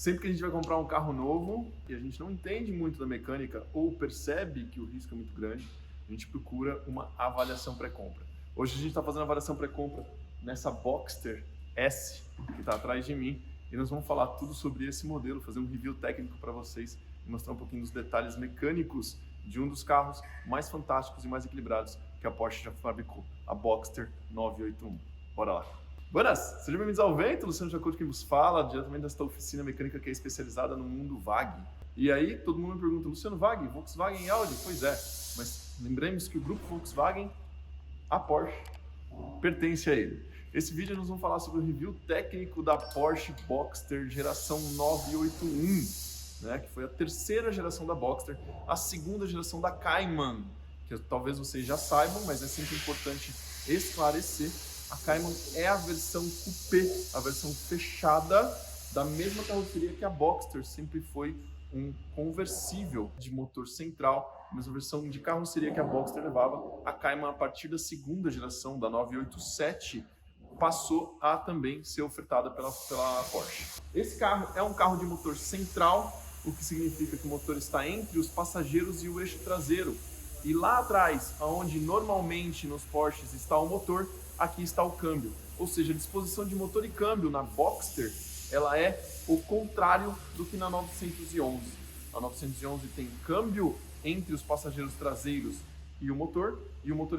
Sempre que a gente vai comprar um carro novo e a gente não entende muito da mecânica ou percebe que o risco é muito grande, a gente procura uma avaliação pré-compra. Hoje a gente está fazendo a avaliação pré-compra nessa Boxster S, que está atrás de mim, e nós vamos falar tudo sobre esse modelo, fazer um review técnico para vocês e mostrar um pouquinho dos detalhes mecânicos de um dos carros mais fantásticos e mais equilibrados que a Porsche já fabricou, a Boxster 981. Bora lá! Buenas! Sejam bem-vindos ao Vento, Luciano Jacob quem vos fala, diretamente desta oficina mecânica que é especializada no mundo VAG. E aí, todo mundo me pergunta, Luciano, VAG, Volkswagen e Audi? Pois é, mas lembremos que o grupo Volkswagen, a Porsche, pertence a ele. Esse vídeo nós vamos falar sobre o review técnico da Porsche Boxster geração 981, né, que foi a terceira geração da Boxster, a segunda geração da Cayman, que talvez vocês já saibam, mas é sempre importante esclarecer. A Cayman é a versão coupé, a versão fechada da mesma carroceria que a Boxster sempre foi um conversível de motor central, a mesma versão de carroceria que a Boxster levava. A Cayman, a partir da segunda geração, da 987, passou a também ser ofertada pela Porsche. Esse carro é um carro de motor central, o que significa que o motor está entre os passageiros e o eixo traseiro. E lá atrás, onde normalmente nos Porsches está o motor, aqui está o câmbio. Ou seja, a disposição de motor e câmbio na Boxster, ela é o contrário do que na 911. A 911 tem câmbio entre os passageiros traseiros e o motor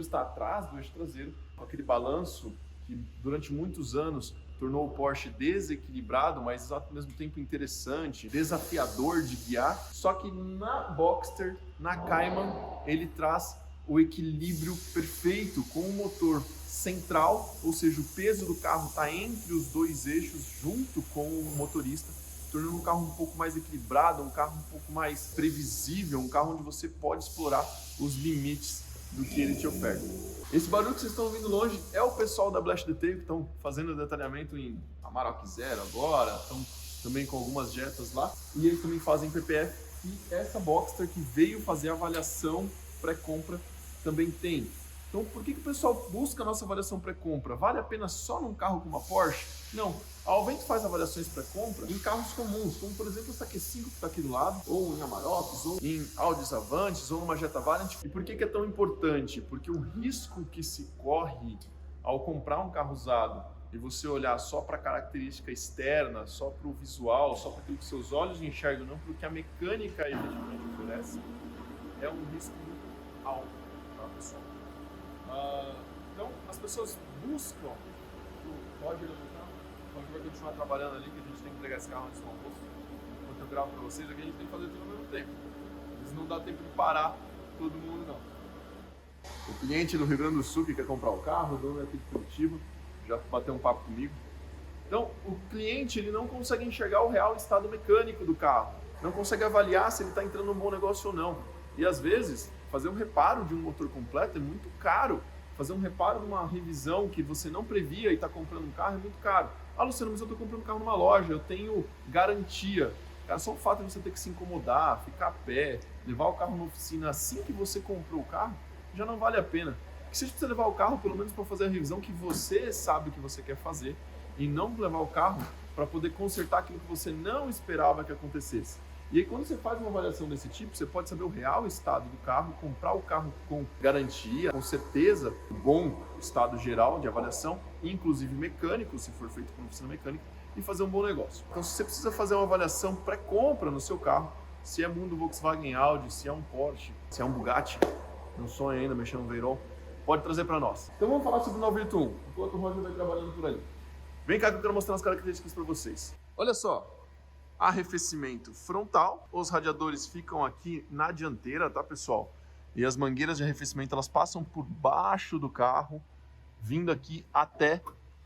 está atrás do eixo traseiro, com aquele balanço que durante muitos anos tornou o Porsche desequilibrado, mas ao mesmo tempo interessante, desafiador de guiar. Só que na Boxster, na Cayman, ele traz o equilíbrio perfeito com o motor central, ou seja, o peso do carro está entre os dois eixos junto com o motorista, tornando um carro um pouco mais equilibrado, um carro um pouco mais previsível, um carro onde você pode explorar os limites do que ele te oferta. Esse barulho que vocês estão ouvindo longe é o pessoal da Blast Detail que estão fazendo detalhamento em Amarok Zero agora, estão também com algumas jetas lá, e eles também fazem PPF, e essa Boxster que veio fazer a avaliação pré-compra também tem. Então, por que o pessoal busca a nossa avaliação pré-compra? Vale a pena só num carro como a Porsche? Não. A Alvento faz avaliações pré-compra em carros comuns, como por exemplo essa Q5 que está aqui do lado, ou em Amaroks, ou em Audis Avantes, ou numa Jetta Variant. E por que é tão importante? Porque o risco que se corre ao comprar um carro usado e você olhar só para a característica externa, só para o visual, só para aquilo que seus olhos enxergam, não para o que a mecânica efetivamente oferece, é um risco muito alto, tá, pessoal? Então, as pessoas buscam o Roger vai continuar trabalhando ali, que a gente tem que entregar esse carro antes do almoço. Enquanto eu gravo para vocês, aqui a gente tem que fazer tudo ao mesmo tempo. Às vezes não dá tempo de parar todo mundo, não. O cliente do Rio Grande do Sul que quer comprar o carro, o dono aqui de Curitiba, já bateu um papo comigo. Então, o cliente ele não consegue enxergar o real estado mecânico do carro, não consegue avaliar se ele está entrando num bom negócio ou não. E às vezes, fazer um reparo de um motor completo é muito caro. Fazer um reparo numa revisão que você não previa e está comprando um carro é muito caro. Ah, Luciano, mas eu estou comprando um carro numa loja, eu tenho garantia. Cara, só o fato de você ter que se incomodar, ficar a pé, levar o carro na oficina assim que você comprou o carro, já não vale a pena. Porque você precisa levar o carro pelo menos para fazer a revisão que você sabe o que você quer fazer e não levar o carro para poder consertar aquilo que você não esperava que acontecesse. E aí, quando você faz uma avaliação desse tipo, você pode saber o real estado do carro, comprar o carro com garantia, com certeza, bom estado geral de avaliação, inclusive mecânico, se for feito por oficina mecânica, e fazer um bom negócio. Então, se você precisa fazer uma avaliação pré-compra no seu carro, se é mundo Volkswagen Audi, se é um Porsche, se é um Bugatti, não sonho ainda mexer no Veyron, pode trazer para nós. Então, vamos falar sobre o 981, enquanto o Roger vai trabalhando por ali. Vem cá que eu quero mostrar as características para vocês. Olha só. Arrefecimento frontal, os radiadores ficam aqui na dianteira, tá, pessoal? E as mangueiras de arrefecimento, elas passam por baixo do carro, vindo aqui até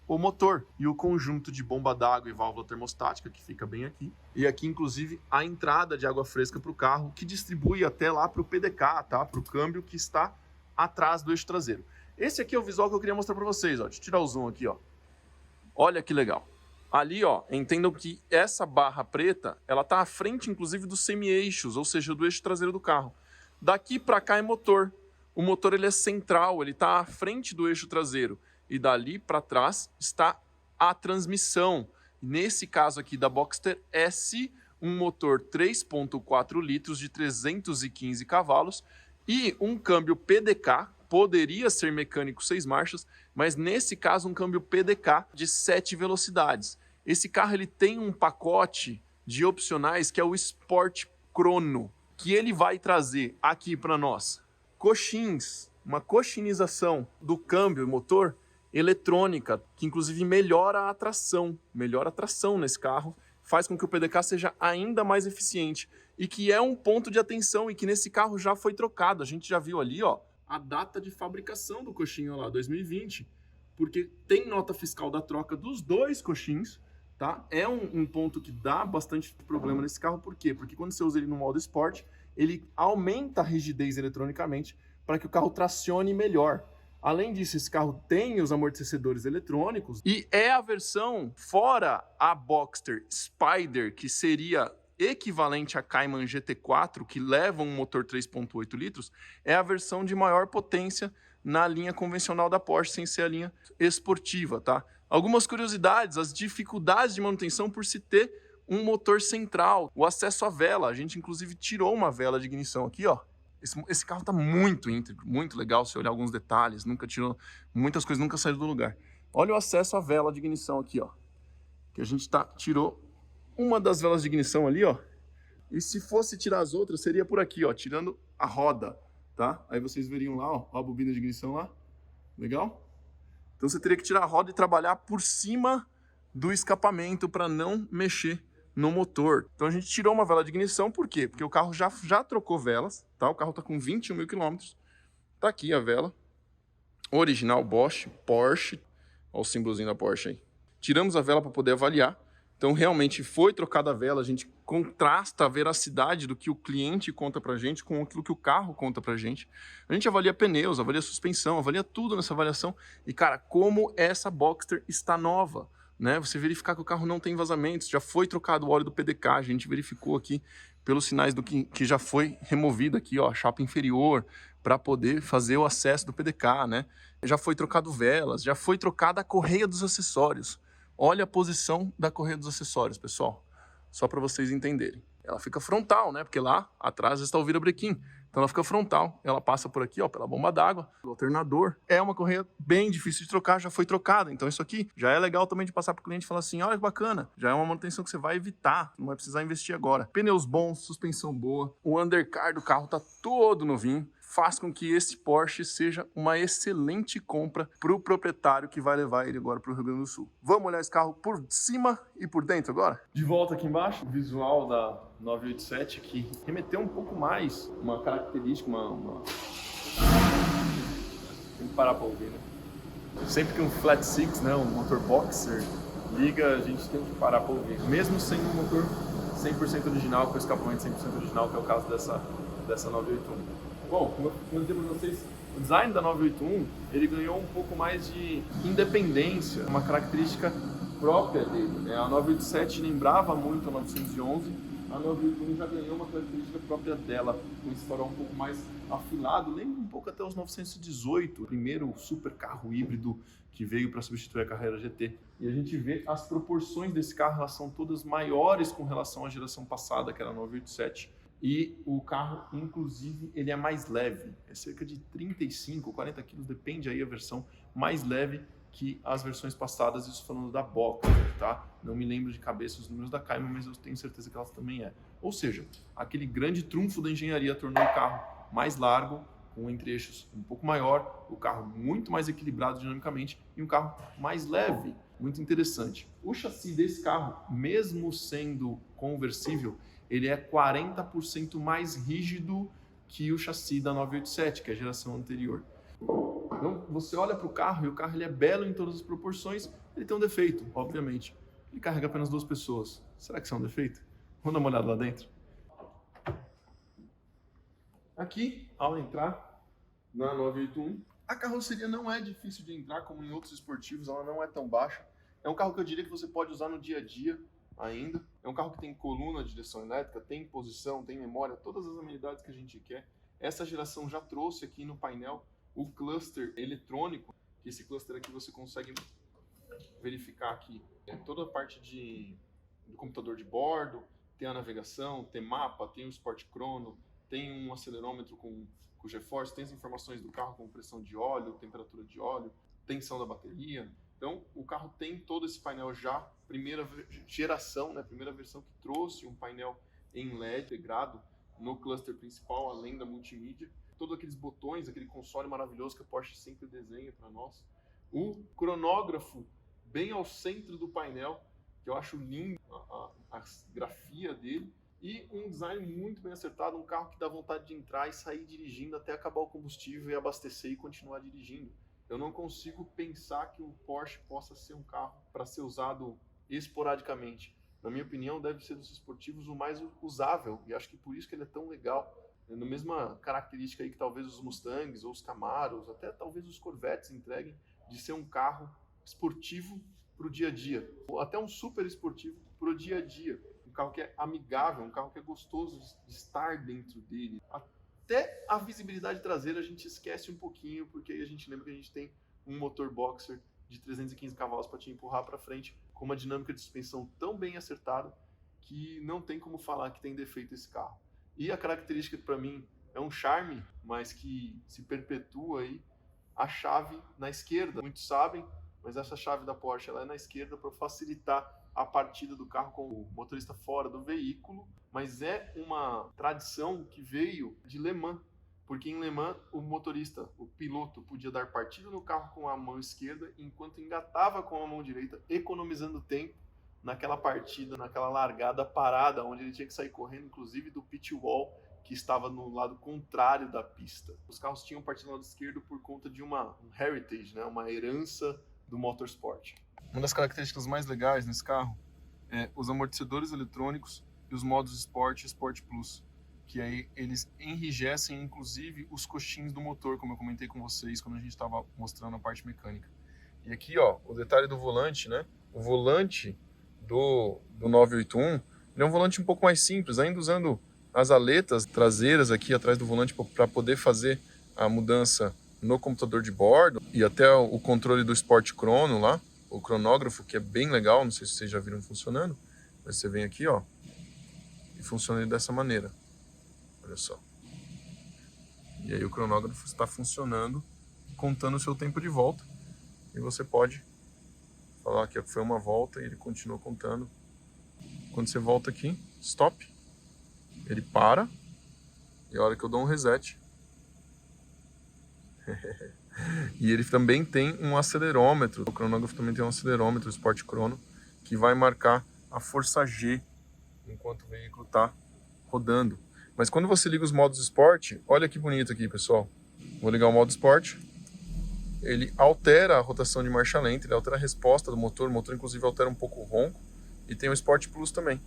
o motor. E o conjunto de bomba d'água e válvula termostática, que fica bem aqui. E aqui, inclusive, a entrada de água fresca para o carro, que distribui até lá para o PDK, tá? Para o câmbio que está atrás do eixo traseiro. Esse aqui é o visual que eu queria mostrar para vocês, ó. Deixa eu tirar o zoom aqui, ó. Olha que legal. Ali, ó, entendam que essa barra preta, ela tá à frente, inclusive, dos semi-eixos, ou seja, do eixo traseiro do carro. Daqui para cá é motor. O motor, ele é central, ele tá à frente do eixo traseiro. E dali para trás está a transmissão. Nesse caso aqui da Boxster S, um motor 3.4 litros de 315 cavalos e um câmbio PDK, poderia ser mecânico 6 marchas, mas nesse caso um câmbio PDK de 7 velocidades. Esse carro ele tem um pacote de opcionais que é o Sport Chrono, que ele vai trazer aqui para nós coxins, uma coxinização do câmbio e motor eletrônica, que inclusive melhora a tração nesse carro, faz com que o PDK seja ainda mais eficiente e que é um ponto de atenção e que nesse carro já foi trocado. A gente já viu ali, ó, a data de fabricação do coxinho lá, 2020, porque tem nota fiscal da troca dos dois coxins, tá? É um ponto que dá bastante problema nesse carro, por quê? Porque quando você usa ele no modo Sport, ele aumenta a rigidez eletronicamente para que o carro tracione melhor. Além disso, esse carro tem os amortecedores eletrônicos e é a versão fora a Boxster Spider, que seria equivalente à Cayman GT4, que leva um motor 3.8 litros, é a versão de maior potência na linha convencional da Porsche, sem ser a linha esportiva, tá? Algumas curiosidades, as dificuldades de manutenção por se ter um motor central, o acesso à vela, a gente inclusive tirou uma vela de ignição aqui, ó. Esse carro tá muito íntegro, muito legal, se olhar alguns detalhes, nunca tirou, muitas coisas nunca saíram do lugar. Olha o acesso à vela de ignição aqui, ó, que a gente tirou uma das velas de ignição ali, ó, e se fosse tirar as outras, seria por aqui, ó, tirando a roda, tá? Aí vocês veriam lá, ó a bobina de ignição lá, legal? Então você teria que tirar a roda e trabalhar por cima do escapamento para não mexer no motor. Então a gente tirou uma vela de ignição, por quê? Porque o carro já trocou velas, tá? O carro tá com 21 mil quilômetros. Tá aqui a vela. Original Bosch, Porsche. Olha o símbolozinho da Porsche aí. Tiramos a vela para poder avaliar. Então realmente foi trocada a vela, a gente contrasta a veracidade do que o cliente conta pra gente com aquilo que o carro conta pra gente. A gente avalia pneus, avalia suspensão, avalia tudo nessa avaliação. E cara, como essa Boxster está nova, né? Você verificar que o carro não tem vazamentos, já foi trocado o óleo do PDK, a gente verificou aqui pelos sinais do que já foi removido aqui, ó, a chapa inferior, para poder fazer o acesso do PDK, né? Já foi trocado velas, já foi trocada a correia dos acessórios. Olha a posição da correia dos acessórios, pessoal, só para vocês entenderem. Ela fica frontal, né? Porque lá atrás está o virabrequim. Então ela fica frontal, ela passa por aqui, ó, pela bomba d'água, o alternador. É uma correia bem difícil de trocar, já foi trocada. Então isso aqui já é legal também de passar para o cliente e falar assim, olha que bacana, já é uma manutenção que você vai evitar, não vai precisar investir agora. Pneus bons, suspensão boa, o undercar do carro tá todo novinho. Faz com que esse Porsche seja uma excelente compra para o proprietário que vai levar ele agora para o Rio Grande do Sul. Vamos olhar esse carro por cima e por dentro agora? De volta aqui embaixo, o visual da 987 que remeteu um pouco mais uma característica, Tem que parar para ouvir, né? Sempre que um Flat Six, né, um motor Boxer, liga, a gente tem que parar para ouvir. Mesmo sendo um motor 100% original, com escapamento 100% original, que é o caso dessa 981. Bom, como eu disse para vocês, o design da 981, ele ganhou um pouco mais de independência, uma característica própria dele, né? A 987 lembrava muito a 911, a 981 já ganhou uma característica própria dela, com esse farol um pouco mais afilado, lembra um pouco até os 918, o primeiro super carro híbrido que veio para substituir a Carrera GT. E a gente vê as proporções desse carro, elas são todas maiores com relação à geração passada, que era a 987. E o carro, inclusive, ele é mais leve, é cerca de 35, 40 quilos, depende aí a versão, mais leve que as versões passadas, isso falando da Boxster, tá? Não me lembro de cabeça os números da Cayman, mas eu tenho certeza que ela também é. Ou seja, aquele grande trunfo da engenharia tornou o carro mais largo, com entre-eixos um pouco maior, o carro muito mais equilibrado dinamicamente e um carro mais leve, muito interessante. O chassi desse carro, mesmo sendo conversível, ele é 40% mais rígido que o chassi da 987, que é a geração anterior. Então, você olha para o carro e o carro ele é belo em todas as proporções, ele tem um defeito, obviamente. Ele carrega apenas 2 pessoas. Será que isso é um defeito? Vamos dar uma olhada lá dentro? Aqui, ao entrar na 981, a carroceria não é difícil de entrar, como em outros esportivos, ela não é tão baixa. É um carro que eu diria que você pode usar no dia a dia ainda. É um carro que tem coluna de direção elétrica, tem posição, tem memória, todas as amenidades que a gente quer. Essa geração já trouxe aqui no painel o cluster eletrônico, que esse cluster aqui você consegue verificar aqui toda a parte do computador de bordo, tem a navegação, tem mapa, tem o Sport Chrono, tem um acelerômetro com GeForce, tem as informações do carro com pressão de óleo, temperatura de óleo, tensão da bateria. Então, o carro tem todo esse painel já, primeira geração, né, primeira versão que trouxe um painel em LED integrado no cluster principal, além da multimídia. Todos aqueles botões, aquele console maravilhoso que a Porsche sempre desenha para nós. O cronógrafo bem ao centro do painel, que eu acho lindo a grafia dele. E um design muito bem acertado, um carro que dá vontade de entrar e sair dirigindo até acabar o combustível e abastecer e continuar dirigindo. Eu não consigo pensar que o Porsche possa ser um carro para ser usado esporadicamente. Na minha opinião, deve ser dos esportivos o mais usável, e acho que por isso que ele é tão legal. Na mesma característica aí que talvez os Mustangs ou os Camaros, até talvez os Corvettes entreguem, de ser um carro esportivo para o dia a dia, ou até um super esportivo para o dia a dia. Um carro que é amigável, um carro que é gostoso de estar dentro dele. Até a visibilidade traseira a gente esquece um pouquinho, porque aí a gente lembra que a gente tem um motor boxer de 315 cavalos para te empurrar para frente, com uma dinâmica de suspensão tão bem acertada que não tem como falar que tem defeito esse carro. E a característica que para mim é um charme, mas que se perpetua aí, a chave na esquerda. Muitos sabem, mas essa chave da Porsche ela é na esquerda para facilitar a partida do carro com o motorista fora do veículo, mas é uma tradição que veio de Le Mans, porque em Le Mans o motorista, o piloto, podia dar partida no carro com a mão esquerda enquanto engatava com a mão direita, economizando tempo naquela partida, naquela largada parada, onde ele tinha que sair correndo, inclusive do pit wall, que estava no lado contrário da pista. Os carros tinham partido no lado esquerdo por conta de um heritage, né, uma herança do motorsport. Uma das características mais legais nesse carro é os amortecedores eletrônicos e os modos Sport e Sport Plus, que aí eles enrijecem inclusive os coxins do motor, como eu comentei com vocês quando a gente estava mostrando a parte mecânica. E aqui, ó, o detalhe do volante, né? O volante do 981, ele é um volante um pouco mais simples, ainda usando as aletas traseiras aqui atrás do volante para poder fazer a mudança no computador de bordo e até o controle do Sport Chrono lá, o cronógrafo, que é bem legal, não sei se vocês já viram funcionando, mas você vem aqui, ó, e funciona dessa maneira, olha só. E aí o cronógrafo está funcionando, contando o seu tempo de volta, e você pode falar que foi uma volta e ele continua contando. Quando você volta aqui, stop, ele para, e a hora que eu dou um reset, e ele também tem um acelerômetro, o cronógrafo também tem um acelerômetro, o Sport Chrono, que vai marcar a força G enquanto o veículo está rodando. Mas quando você liga os modos Sport, olha que bonito aqui, pessoal. Vou ligar o modo Sport, ele altera a rotação de marcha lenta, ele altera a resposta do motor, o motor inclusive altera um pouco o ronco, e tem o Sport Plus também.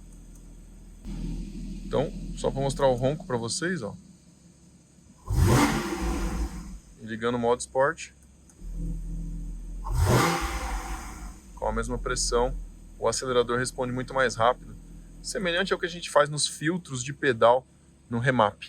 Então, só para mostrar o ronco para vocês, ó. Ligando o modo Sport, com a mesma pressão, o acelerador responde muito mais rápido, semelhante ao que a gente faz nos filtros de pedal no remap.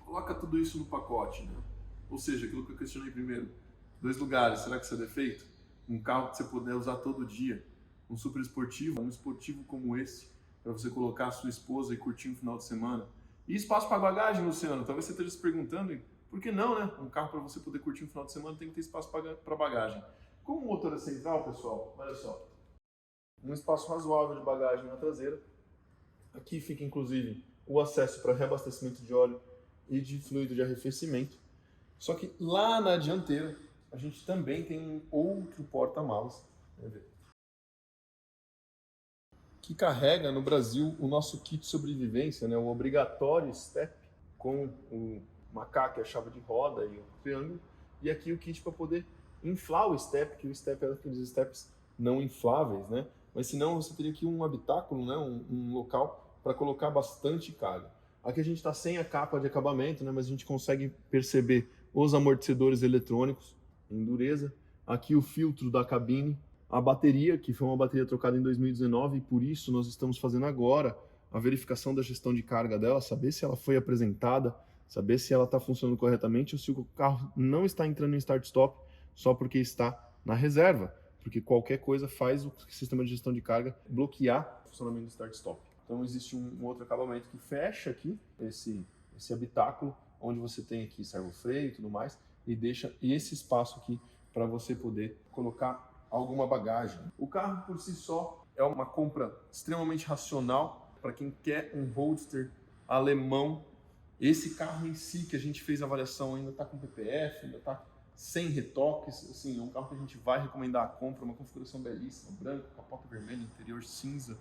Coloca tudo isso no pacote, né? Ou seja, aquilo que eu questionei primeiro. 2 lugares, será que isso é defeito? Um carro que você puder usar todo dia, um super esportivo, um esportivo como esse, para você colocar a sua esposa e curtir um final de semana. E espaço para bagagem, Luciano? Talvez você esteja se perguntando, por que não, né? Um carro para você poder curtir um final de semana tem que ter espaço para bagagem. Como o motor é central, pessoal, olha só, um espaço razoável de bagagem na traseira. Aqui fica, inclusive, o acesso para reabastecimento de óleo e de fluido de arrefecimento. Só que lá na dianteira, a gente também tem um outro porta-malas, que carrega no Brasil o nosso kit de sobrevivência, né? O obrigatório step com o macaco, a chave de roda e o triângulo, e aqui o kit para poder inflar o step, que o step é aqueles steps não infláveis, né? Mas senão você teria aqui um habitáculo, né? um local para colocar bastante carga. Aqui a gente está sem a capa de acabamento, né? Mas a gente consegue perceber os amortecedores eletrônicos em dureza. Aqui o filtro da cabine, a bateria, que foi uma bateria trocada em 2019, e por isso nós estamos fazendo agora a verificação da gestão de carga dela, saber se ela foi apresentada, saber se ela está funcionando corretamente ou se o carro não está entrando em start-stop só porque está na reserva, porque qualquer coisa faz o sistema de gestão de carga bloquear o funcionamento do start-stop. Então existe um outro acabamento que fecha aqui esse habitáculo, onde você tem aqui servo-freio e tudo mais, e deixa esse espaço aqui para você poder colocar alguma bagagem. O carro por si só é uma compra extremamente racional para quem quer um Roadster alemão. Esse carro em si, que a gente fez a avaliação, ainda está com PPF, ainda está sem retoques, assim, é um carro que a gente vai recomendar a compra, uma configuração belíssima, branco, capota vermelha, interior cinza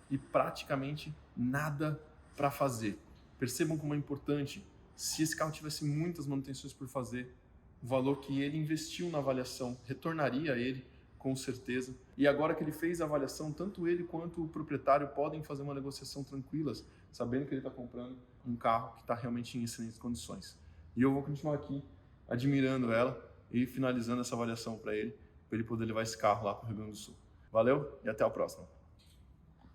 e praticamente nada para fazer. Percebam como é importante, se esse carro tivesse muitas manutenções por fazer, o valor que ele investiu na avaliação retornaria a ele, com certeza. E agora que ele fez a avaliação, tanto ele quanto o proprietário podem fazer uma negociação tranquilas, sabendo que ele está comprando um carro que está realmente em excelentes condições. E eu vou continuar aqui admirando ela e finalizando essa avaliação para ele poder levar esse carro lá para o Rio Grande do Sul. Valeu e até a próxima!